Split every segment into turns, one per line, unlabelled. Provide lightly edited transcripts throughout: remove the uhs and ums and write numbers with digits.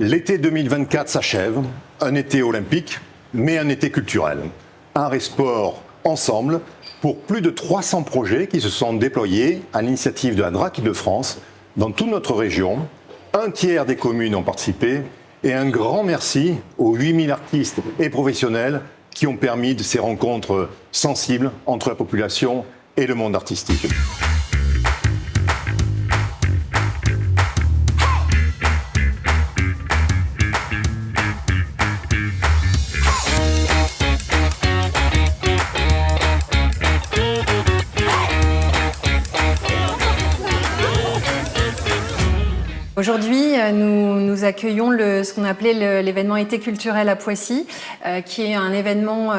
L'été 2024 s'achève, un été olympique, mais un été culturel. Art et sport ensemble pour plus de 300 projets qui se sont déployés à l'initiative de la DRAC Île-de-France dans toute notre région. Un tiers des communes ont participé et un grand merci aux 8000 artistes et professionnels qui ont permis de ces rencontres sensibles entre la population et le monde artistique.
Aujourd'hui, nous accueillons ce qu'on appelait l'événement Été culturel à Poissy, qui est un événement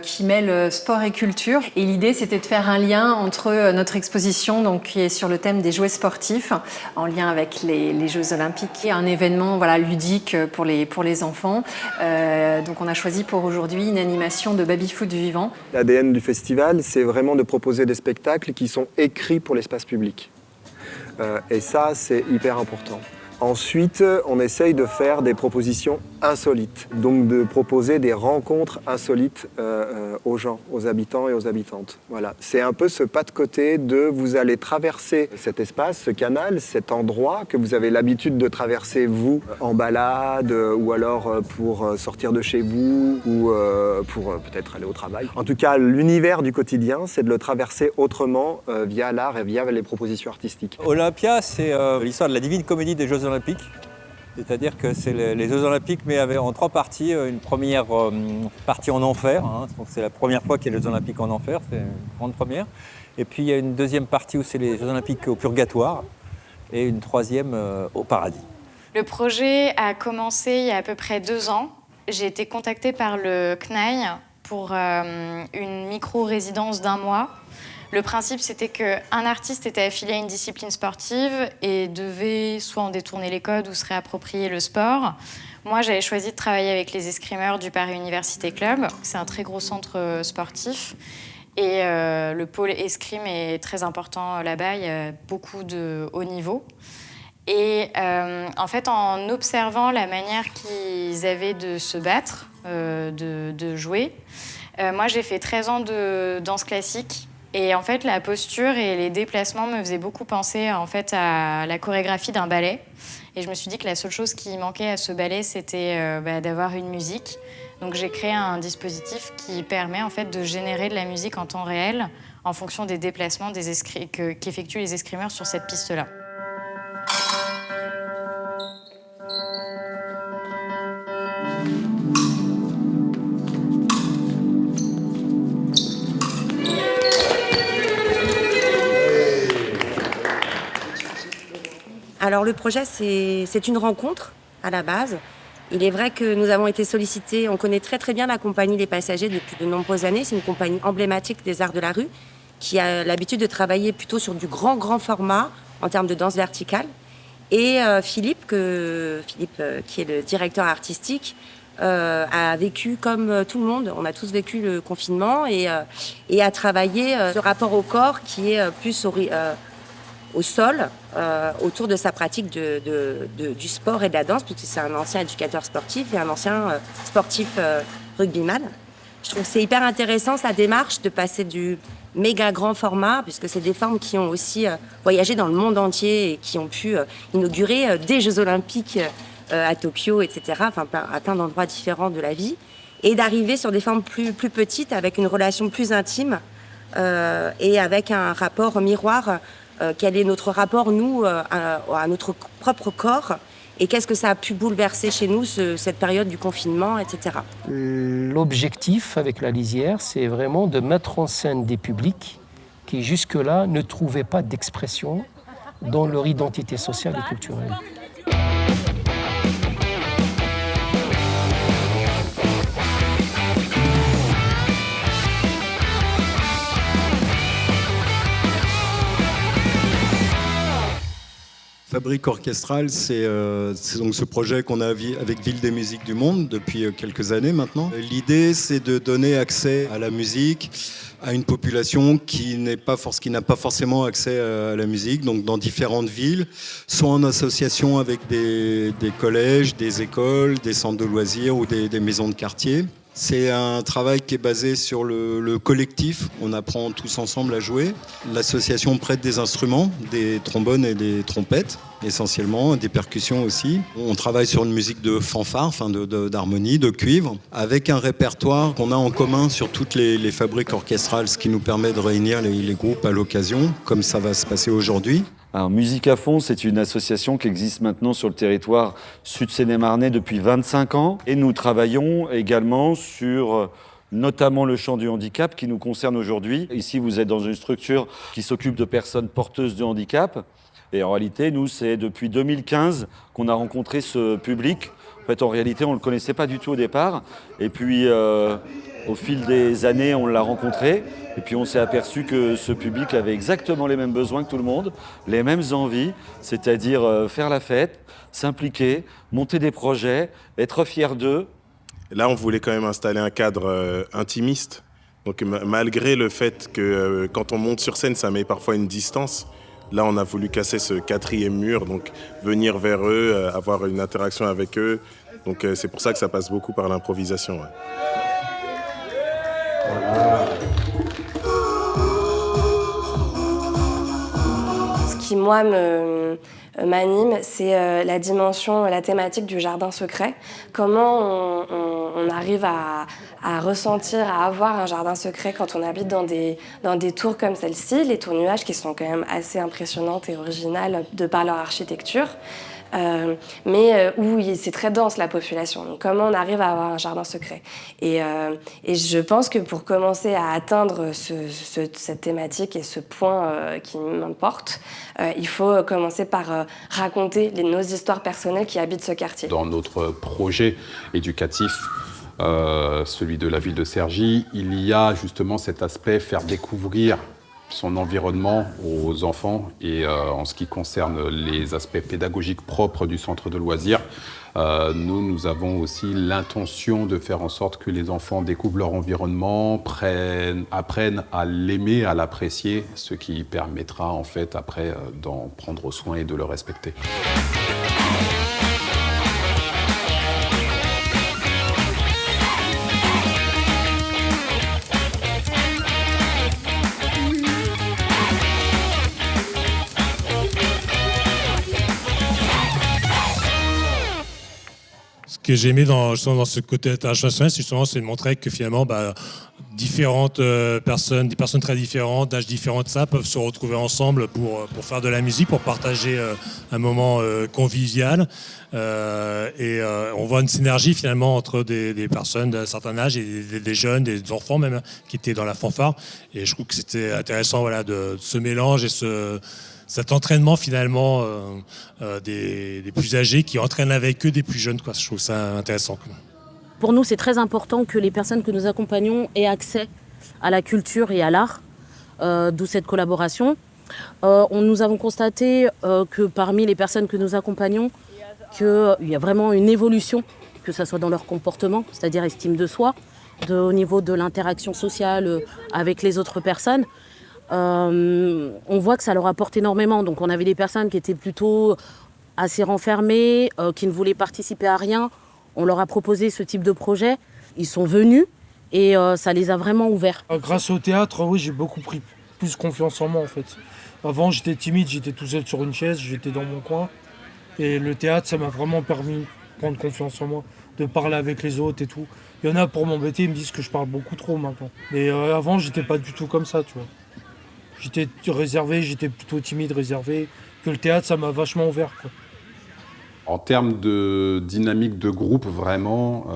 qui mêle sport et culture. Et l'idée, c'était de faire un lien entre notre exposition, donc, qui est sur le thème des jouets sportifs, en lien avec les Jeux Olympiques, et un événement ludique pour les enfants. Donc on a choisi pour aujourd'hui une animation de baby-foot vivant.
L'ADN du festival, c'est vraiment de proposer des spectacles qui sont écrits pour l'espace public. Et ça, c'est hyper important. Ensuite, on essaye de faire des propositions insolites, donc de proposer des rencontres insolites aux gens, aux habitants et aux habitantes. Voilà. C'est un peu ce pas de côté de vous allez traverser cet espace, ce canal, cet endroit que vous avez l'habitude de traverser vous en balade ou alors pour sortir de chez vous ou pour peut-être aller au travail. En tout cas, l'univers du quotidien, c'est de le traverser autrement via l'art et via les propositions artistiques.
Olympia, c'est l'histoire de la divine comédie des Jeux Olympiques. C'est-à-dire que c'est les Jeux Olympiques, mais en 3 parties. Une première partie en enfer, donc c'est la première fois qu'il y a les Jeux Olympiques en enfer, c'est une grande première. Et puis il y a une deuxième partie où c'est les Jeux Olympiques au purgatoire, et une troisième au paradis.
Le projet a commencé il y a à peu près 2 ans. J'ai été contactée par le CNAI pour une micro-résidence d'1 mois. Le principe, c'était qu'un artiste était affilié à une discipline sportive et devait soit en détourner les codes ou se réapproprier le sport. Moi, j'avais choisi de travailler avec les escrimeurs du Paris Université Club. C'est un très gros centre sportif. Et le pôle escrime est très important là-bas. Il y a beaucoup de haut niveau. Et en fait, en observant la manière qu'ils avaient de se battre, de jouer, moi, j'ai fait 13 ans de danse classique. Et en fait, la posture et les déplacements me faisaient beaucoup penser en fait, à la chorégraphie d'un ballet. Et je me suis dit que la seule chose qui manquait à ce ballet, c'était d'avoir une musique. Donc j'ai créé un dispositif qui permet en fait, de générer de la musique en temps réel en fonction des déplacements qu'effectuent les escrimeurs sur cette piste-là.
Alors le projet, c'est une rencontre à la base. Il est vrai que nous avons été sollicités, on connaît très très bien la compagnie Les Passagers depuis de nombreuses années. C'est une compagnie emblématique des arts de la rue qui a l'habitude de travailler plutôt sur du grand format en termes de danse verticale. Et Philippe, qui est le directeur artistique, a vécu comme tout le monde. On a tous vécu le confinement et a travaillé ce rapport au corps qui est plus au sol, autour de sa pratique du sport et de la danse, puisque c'est un ancien éducateur sportif et un ancien sportif rugbyman. Je trouve que c'est hyper intéressant sa démarche de passer du méga grand format, puisque c'est des formes qui ont aussi voyagé dans le monde entier et qui ont pu inaugurer des Jeux Olympiques à Tokyo, etc., enfin à plein d'endroits différents de la vie, et d'arriver sur des formes plus petites, avec une relation plus intime et avec un rapport miroir. Quel est notre rapport, nous, à notre propre corps et qu'est-ce que ça a pu bouleverser chez nous, cette période du confinement, etc.
L'objectif avec la Lisière, c'est vraiment de mettre en scène des publics qui jusque-là ne trouvaient pas d'expression dans leur identité sociale et culturelle.
Fabrique orchestrale, c'est donc ce projet qu'on a avec Ville des musiques du monde depuis quelques années maintenant. L'idée, c'est de donner accès à la musique à une population qui n'a pas forcément accès à la musique, donc dans différentes villes, soit en association avec des collèges, des écoles, des centres de loisirs ou des maisons de quartier. C'est un travail qui est basé sur le collectif. On apprend tous ensemble à jouer. L'association prête des instruments, des trombones et des trompettes, essentiellement, des percussions aussi. On travaille sur une musique de fanfare, d'harmonie, de cuivre, avec un répertoire qu'on a en commun sur toutes les fabriques orchestrales, ce qui nous permet de réunir les groupes à l'occasion, comme ça va se passer aujourd'hui.
Alors, Musique à fond, c'est une association qui existe maintenant sur le territoire sud-Seine-et-Marnais depuis 25 ans. Et nous travaillons également sur notamment le champ du handicap qui nous concerne aujourd'hui. Ici, vous êtes dans une structure qui s'occupe de personnes porteuses de handicap. Et en réalité, nous, c'est depuis 2015 qu'on a rencontré ce public. En fait, en réalité, on ne le connaissait pas du tout au départ. Et puis, au fil des années, on l'a rencontré. Et puis, on s'est aperçu que ce public avait exactement les mêmes besoins que tout le monde, les mêmes envies, c'est-à-dire faire la fête, s'impliquer, monter des projets, être fier d'eux.
Là, on voulait quand même installer un cadre intimiste. Donc, malgré le fait que quand on monte sur scène, ça met parfois une distance. Là, on a voulu casser ce 4e mur, donc venir vers eux, avoir une interaction avec eux. Donc, c'est pour ça que ça passe beaucoup par l'improvisation. Ouais.
Ce qui, moi, m'anime, c'est la dimension, la thématique du jardin secret. Comment on arrive à ressentir, à avoir un jardin secret quand on habite dans des tours comme celle-ci, les tours nuages qui sont quand même assez impressionnantes et originales de par leur architecture. Mais où c'est très dense la population. Donc comment on arrive à avoir un jardin secret et je pense que pour commencer à atteindre cette thématique et ce point qui m'importe, il faut commencer par raconter nos histoires personnelles qui habitent ce quartier.
Dans notre projet éducatif, celui de la ville de Cergy, il y a justement cet aspect faire découvrir son environnement aux enfants et en ce qui concerne les aspects pédagogiques propres du centre de loisirs, nous avons aussi l'intention de faire en sorte que les enfants découvrent leur environnement, apprennent à l'aimer, à l'apprécier, ce qui permettra en fait après d'en prendre soin et de le respecter.
Ce que j'ai aimé dans ce côté international, c'est de montrer que finalement, différentes personnes, des personnes très différentes, d'âges différents, peuvent se retrouver ensemble pour faire de la musique, pour partager un moment convivial. On voit une synergie finalement entre des personnes d'un certain âge et des jeunes, des enfants même, qui étaient dans la fanfare. Et je trouve que c'était intéressant de ce mélange et cet entraînement finalement des plus âgés qui entraînent avec eux des plus jeunes. Je trouve ça intéressant.
Pour nous, c'est très important que les personnes que nous accompagnons aient accès à la culture et à l'art, d'où cette collaboration. Nous avons constaté que parmi les personnes que nous accompagnons, qu'il y a vraiment une évolution, que ce soit dans leur comportement, c'est-à-dire estime de soi, au niveau de l'interaction sociale avec les autres personnes. On voit que ça leur apporte énormément. Donc on avait des personnes qui étaient plutôt assez renfermées, qui ne voulaient participer à rien. On leur a proposé ce type de projet. Ils sont venus et ça les a vraiment ouverts.
Grâce au théâtre, oui, j'ai beaucoup pris plus confiance en moi en fait. Avant, j'étais timide, j'étais tout seul sur une chaise, j'étais dans mon coin. Et le théâtre, ça m'a vraiment permis de prendre confiance en moi, de parler avec les autres et tout. Il y en a pour m'embêter, ils me disent que je parle beaucoup trop maintenant. Mais avant, j'étais pas du tout comme ça, tu vois. J'étais réservé, j'étais plutôt timide, réservé. Que le théâtre, ça m'a vachement ouvert, quoi.
En termes de dynamique de groupe, vraiment,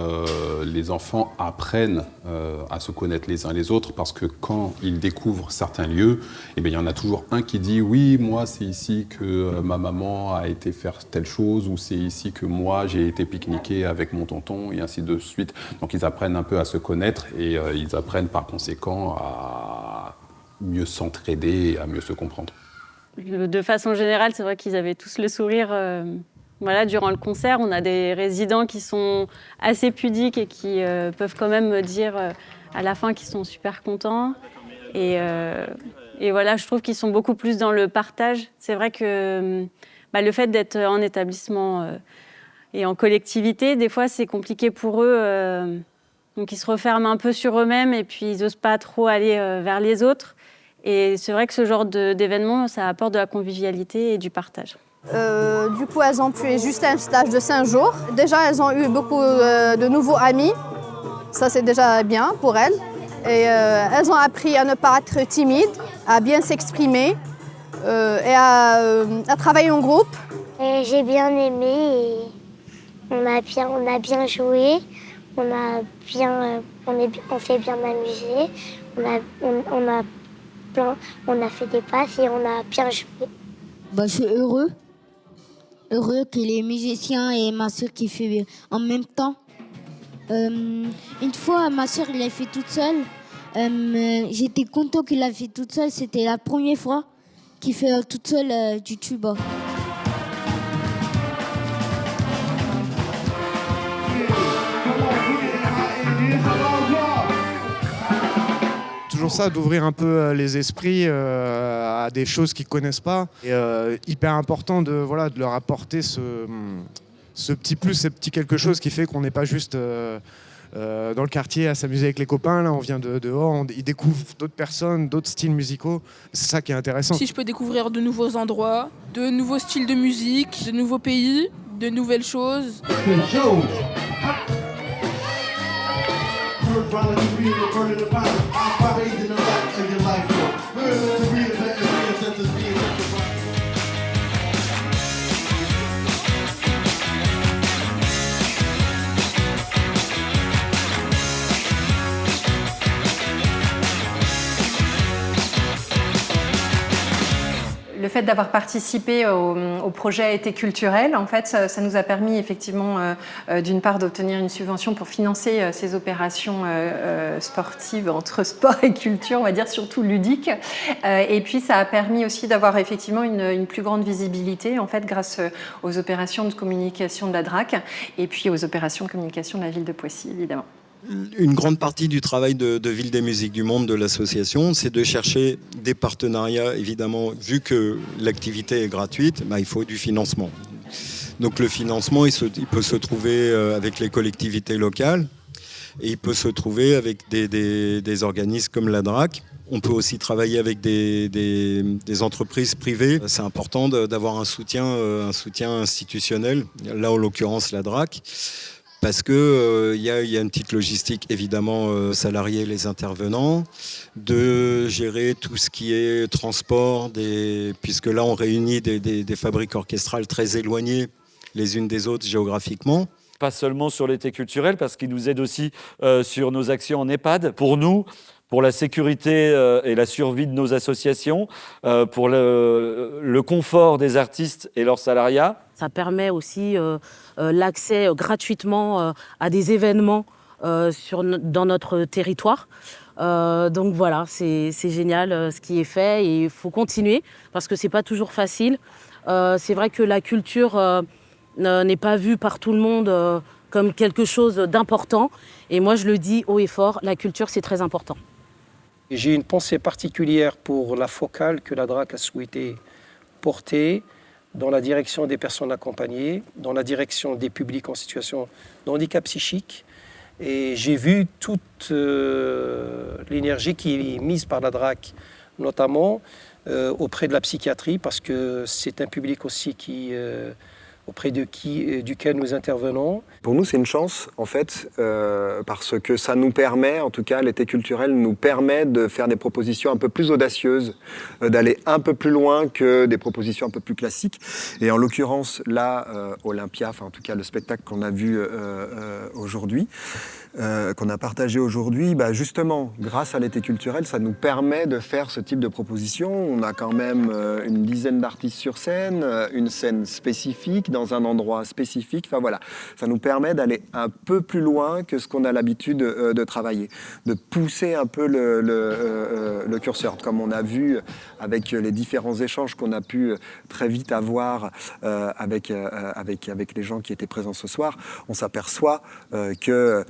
les enfants apprennent à se connaître les uns les autres parce que quand ils découvrent certains lieux, il y en a toujours un qui dit « Oui, moi, c'est ici que ma maman a été faire telle chose » ou « C'est ici que moi, j'ai été pique-niquer avec mon tonton » et ainsi de suite. Donc, ils apprennent un peu à se connaître et ils apprennent par conséquent à mieux s'entraider et à mieux se comprendre.
De façon générale, c'est vrai qu'ils avaient tous le sourire. Voilà, durant le concert, on a des résidents qui sont assez pudiques et qui peuvent quand même me dire à la fin qu'ils sont super contents. Et voilà, je trouve qu'ils sont beaucoup plus dans le partage. C'est vrai que le fait d'être en établissement et en collectivité, des fois, c'est compliqué pour eux. Donc, ils se referment un peu sur eux-mêmes et puis ils n'osent pas trop aller vers les autres. Et c'est vrai que ce genre d'événement, ça apporte de la convivialité et du partage.
Du coup, elles ont pu juste un stage de 5 jours. Déjà, elles ont eu beaucoup de nouveaux amis. Ça, c'est déjà bien pour elles. Et elles ont appris à ne pas être timides, à bien s'exprimer et à travailler en groupe.
J'ai bien aimé et on a bien joué. On fait bien amuser. On a fait des passes et on a bien joué.
Je suis heureux que les musiciens et ma soeur qui fait en même temps. Une fois, ma soeur l'a fait toute seule. J'étais content qu'il l'a fait toute seule. C'était la première fois qu'il fait toute seule du tuba.
Toujours ça, d'ouvrir un peu les esprits à des choses qu'ils ne connaissent pas. Et hyper important de leur apporter ce petit plus, ce petit quelque chose qui fait qu'on n'est pas juste dans le quartier à s'amuser avec les copains. Là, on vient de dehors, ils découvrent d'autres personnes, d'autres styles musicaux. C'est ça qui est intéressant.
Si je peux découvrir de nouveaux endroits, de nouveaux styles de musique, de nouveaux pays, de nouvelles choses.
Le fait d'avoir participé au projet Été culturel, en fait, ça nous a permis effectivement, d'une part, d'obtenir une subvention pour financer ces opérations sportives entre sport et culture, on va dire surtout ludique. Et puis, ça a permis aussi d'avoir effectivement une plus grande visibilité, en fait, grâce aux opérations de communication de la DRAC et puis aux opérations de communication de la ville de Poissy, évidemment.
Une grande partie du travail de Ville des Musiques du Monde, de l'association, c'est de chercher des partenariats, évidemment. Vu que l'activité est gratuite, il faut du financement. Donc le financement, il peut se trouver avec les collectivités locales et il peut se trouver avec des organismes comme la DRAC. On peut aussi travailler avec des entreprises privées. C'est important d'avoir un soutien institutionnel, là en l'occurrence la DRAC. Parce qu'il y a une petite logistique, évidemment, salarier les intervenants, de gérer tout ce qui est transport, puisque là, on réunit des fabriques orchestrales très éloignées les unes des autres géographiquement.
Pas seulement sur l'été culturel, parce qu'ils nous aident aussi sur nos actions en EHPAD. Pour nous, pour la sécurité et la survie de nos associations, pour le confort des artistes et leurs salariats.
Ça permet aussi l'accès gratuitement à des événements dans notre territoire. Donc voilà, c'est génial ce qui est fait et il faut continuer parce que c'est pas toujours facile. C'est vrai que la culture n'est pas vue par tout le monde comme quelque chose d'important. Et moi, je le dis haut et fort, la culture, c'est très important.
J'ai une pensée particulière pour la focale que la DRAC a souhaité porter dans la direction des personnes accompagnées, dans la direction des publics en situation de handicap psychique. Et j'ai vu toute l'énergie qui est mise par la DRAC, notamment auprès de la psychiatrie, parce que c'est un public aussi auprès duquel nous intervenons.
Pour nous, c'est une chance, en fait, parce que ça nous permet, en tout cas, l'été culturel nous permet de faire des propositions un peu plus audacieuses, d'aller un peu plus loin que des propositions un peu plus classiques. Et en l'occurrence, là, Olympia, enfin, en tout cas, le spectacle qu'on a vu aujourd'hui, qu'on a partagé aujourd'hui, justement, grâce à l'été culturel, ça nous permet de faire ce type de proposition. On a quand même une dizaine d'artistes sur scène, une scène spécifique, dans un endroit spécifique. Enfin voilà, ça nous permet d'aller un peu plus loin que ce qu'on a l'habitude de travailler, de pousser un peu le curseur, comme on a vu avec les différents échanges qu'on a pu très vite avoir avec les gens qui étaient présents ce soir. On s'aperçoit qu'ils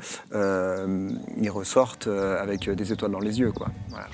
ressortent avec des étoiles dans les yeux, quoi. Voilà.